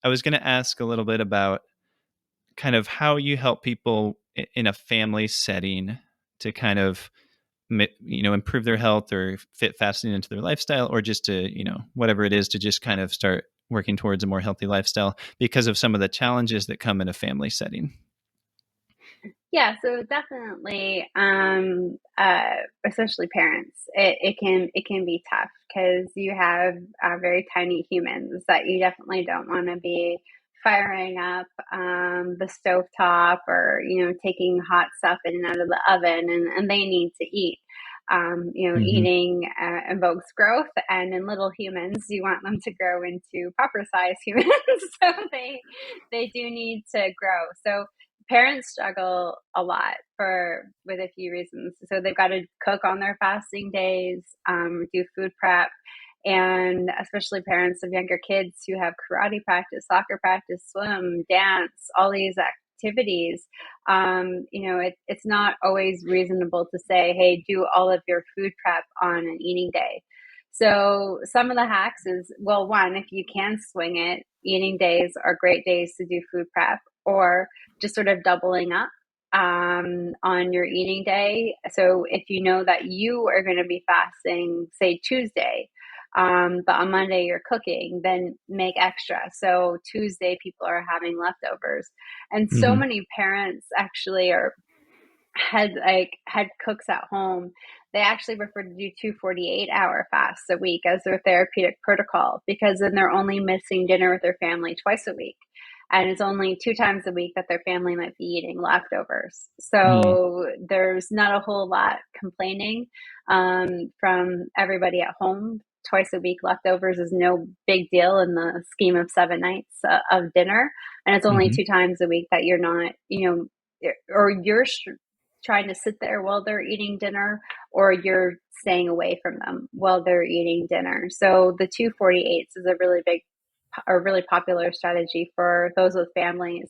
I was going to ask a little bit about kind of how you help people in a family setting to kind of improve their health or fit fasting into their lifestyle, or just to, whatever it is, to just kind of start working towards a more healthy lifestyle because of some of the challenges that come in a family setting. Yeah, so definitely, especially parents, it can be tough because you have very tiny humans that you definitely don't want to be firing up the stovetop, or taking hot stuff in and out of the oven, and they need to eat. Mm-hmm. Eating invokes growth, and in little humans, you want them to grow into proper size humans, so they do need to grow. So parents struggle a lot with a few reasons. So they've got to cook on their fasting days, do food prep, and especially parents of younger kids who have karate practice, soccer practice, swim, dance, all these activities. It's not always reasonable to say, hey, do all of your food prep on an eating day. So some of the hacks is, well, one, if you can swing it, eating days are great days to do food prep, or just sort of doubling up on your eating day. So if you know that you are going to be fasting, say Tuesday, but on Monday you're cooking, then make extra. So Tuesday people are having leftovers. And so Mm-hmm. many parents actually are head cooks at home. They actually prefer to do 2 48-hour fasts a week as their therapeutic protocol, because then they're only missing dinner with their family twice a week. And it's only 2 times a week that their family might be eating leftovers. So there's not a whole lot complaining from everybody at home. Twice a week leftovers is no big deal in the scheme of 7 nights of dinner. And it's only Mm-hmm. 2 times a week that you're not, or you're trying to sit there while they're eating dinner, or you're staying away from them while they're eating dinner. So the 2 48s is a really popular strategy for those with families.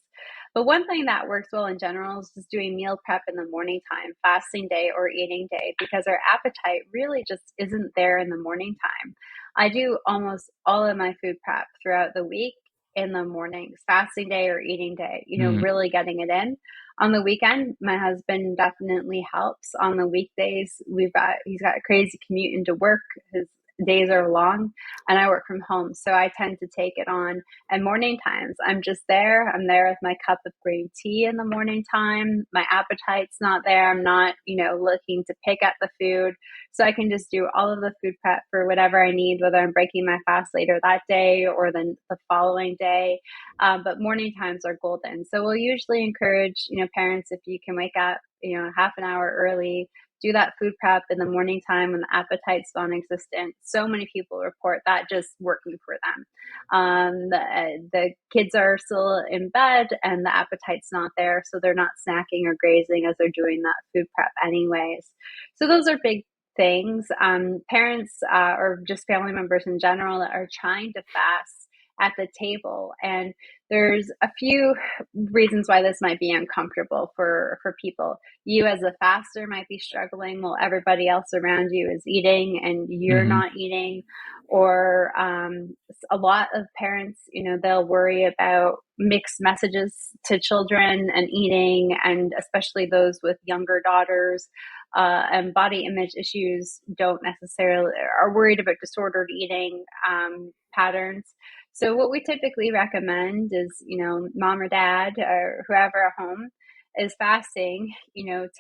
But one thing that works well in general is just doing meal prep in the morning time, fasting day or eating day, because our appetite really just isn't there in the morning time. I do almost all of my food prep throughout the week in the mornings, fasting day or eating day, Mm-hmm. really getting it in. On the weekend, my husband definitely helps. On the weekdays, he's got a crazy commute into work. His days are long, and I work from home, so I tend to take it on. And morning times, I'm just there. I'm there with my cup of green tea in the morning time. My appetite's not there. I'm not, looking to pick at the food. So I can just do all of the food prep for whatever I need, whether I'm breaking my fast later that day or then the following day. But morning times are golden. So we'll usually encourage, parents, if you can wake up, half an hour early, do that food prep in the morning time when the appetite's non-existent. So many people report that just working for them. The kids are still in bed and the appetite's not there, so they're not snacking or grazing as they're doing that food prep anyways. So those are big things. Parents or just family members in general that are trying to fast at the table, and there's a few reasons why this might be uncomfortable for people. You as a faster might be struggling while everybody else around you is eating and you're Mm-hmm. not eating. Or a lot of parents, they'll worry about mixed messages to children and eating, and especially those with younger daughters and body image issues don't necessarily are worried about disordered eating patterns. So what we typically recommend is, mom or dad or whoever at home is fasting,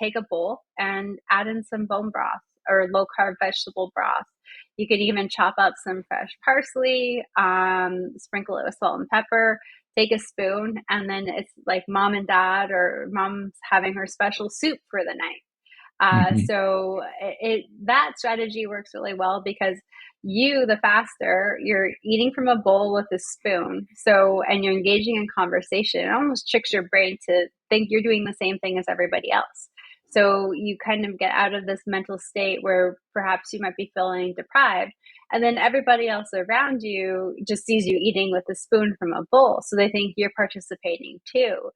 take a bowl and add in some bone broth or low carb vegetable broth. You could even chop up some fresh parsley, sprinkle it with salt and pepper, take a spoon, and then it's like mom and dad, or mom's having her special soup for the night. Mm-hmm. So that strategy works really well because you, the faster, you're eating from a bowl with a spoon. So, and you're engaging in conversation. It almost tricks your brain to think you're doing the same thing as everybody else. So you kind of get out of this mental state where perhaps you might be feeling deprived. And then everybody else around you just sees you eating with a spoon from a bowl. So they think you're participating too.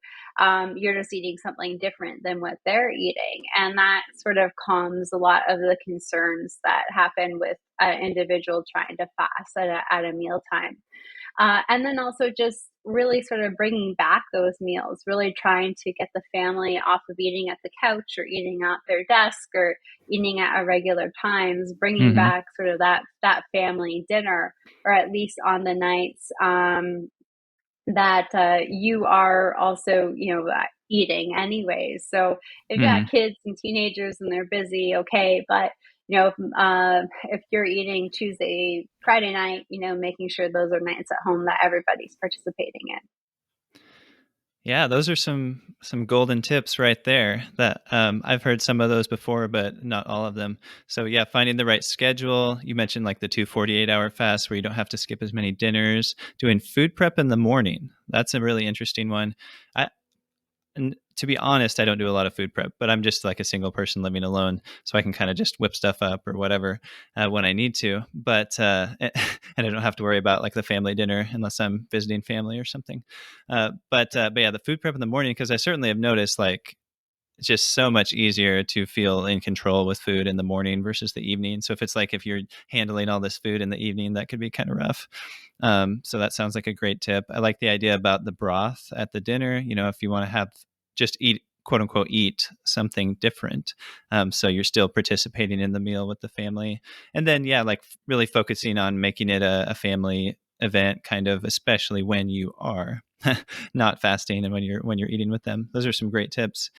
You're just eating something different than what they're eating. And that sort of calms a lot of the concerns that happen with an individual trying to fast at a mealtime. And then also just really sort of bringing back those meals, really trying to get the family off of eating at the couch or eating at their desk or eating at irregular times, bringing Mm-hmm. back sort of that family dinner, or at least on the nights that you are also, eating anyways. So if you got Mm-hmm. kids and teenagers and they're busy, okay, but if you're eating Tuesday, Friday night, making sure those are nights at home that everybody's participating in. Yeah, those are some golden tips right there that I've heard some of those before, but not all of them. So yeah, finding the right schedule. You mentioned like the 2 48-hour fasts where you don't have to skip as many dinners. Doing food prep in the morning. That's a really interesting one. I And to be honest, I don't do a lot of food prep, but I'm just like a single person living alone, so I can kind of just whip stuff up or whatever when I need to. But and I don't have to worry about like the family dinner unless I'm visiting family or something. But yeah, the food prep in the morning, because I certainly have noticed like it's just so much easier to feel in control with food in the morning versus the evening. So if you're handling all this food in the evening, that could be kind of rough. So that sounds like a great tip. I like the idea about the broth at the dinner. If you want to have just eat, quote unquote, eat something different. So you're still participating in the meal with the family. And then, yeah, like really focusing on making it a family event, kind of, especially when you are not fasting and when you're eating with them. Those are some great tips.